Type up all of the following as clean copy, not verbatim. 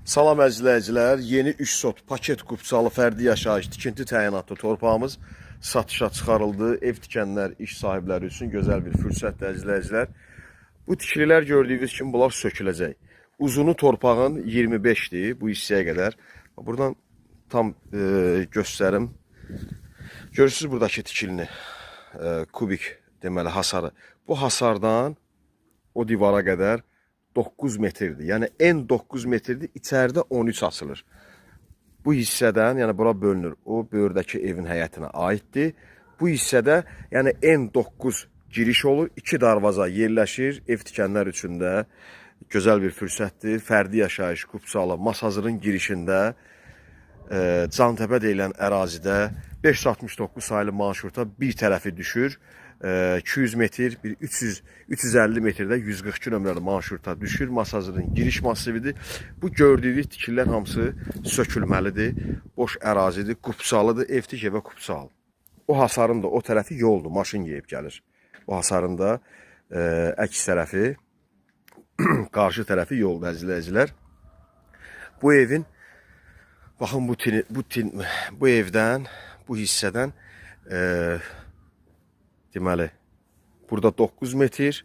Salam əzizləyicilər, yeni 3 sot paket qupçalı fərdi yaşayış tikinti təyinatlı torpağımız satışa çıxarıldı. Ev tikənlər, iş sahibləri üçün gözəl bir fürsətdir əzizləyicilər. Bu tikililər gördüyünüz kimi bunlar söküləcək. Uzunu torpağın 25'dir bu hissəyə qədər. Buradan tam göstərim. Görürsünüz buradakı tikilini, kubik deməli hasarı. Bu hasardan o divara qədər 9 metrdir. Yəni en 9 metrdir, içəridə 13 açılır. Bu hissədən, yəni bura bölünür. O böyürdəki evin həyətinə aiddir. Bu hissədə, yəni en 9 giriş olur. 2 darvaza yerləşir. Ev tikənlər üçün də gözəl bir fürsətdir. Fərdi yaşayış qupçalı Masazırın girişində Cantəpə deyilən ərazidə 569 sayılı marşruta bir tərəfi düşür. 200 metr, 350 metrdə 142 nömrəli marşruta düşür. Masazırın giriş massividir. Bu gördüyünüz tikillər hamısı sökülməlidir. Boş ərazidir, qupçalıdır, ev tik evə qupçalı. O hasarın da o tərəfi yoldur, maşın yeyib gəlir. O hasarın da əks tərəfi, qarşı tərəfi yoldur əzizləyicilər. Bu evin, baxın bu evdən, bu hissədən deməli, burada 9 metr,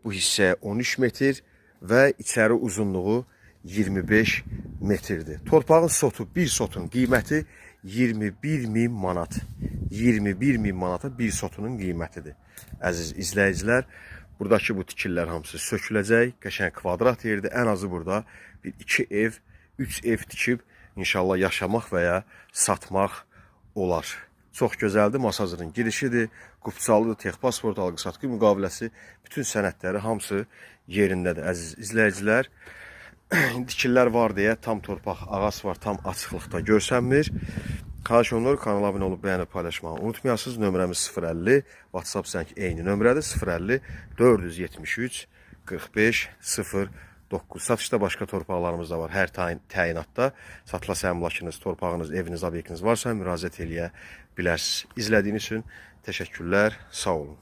bu hissəyə 13 metr və içəri uzunluğu 25 metrdir. Torpağın sotu, bir sotun qiyməti 21.000 manat. 21.000 manata bir sotunun qiymətidir. Əziz izləyicilər, buradakı bu tikillər hamısı söküləcək, qəşəng kvadrat yerdir. Ən azı burada bir 2 ev, 3 ev tikib inşallah yaşamaq və ya satmaq olar. Çox gözəldir, Masazırın girişidir, qupçalıdır, texpasport alqı-satqı müqaviləsi, bütün sənədləri hamısı yerindədir. Əziz izləyicilər, tikillər var deyə tam torpaq, ağac var, tam açıqlıqda görsənmir. Xahiş olunur, kanala abunə olub bəyənib paylaşmağı unutmayasınız. Nömrəmiz 050, WhatsApp zəng eyni nömrədir, 050 473 45 09. Satışda başqa torpaqlarımız da var. Hər təyinatda satıla əmlakınız, torpağınız, eviniz, obyektiniz varsa müraciət eləyə bilərsiniz. İzlədiyiniz üçün təşəkkürlər, sağ olun.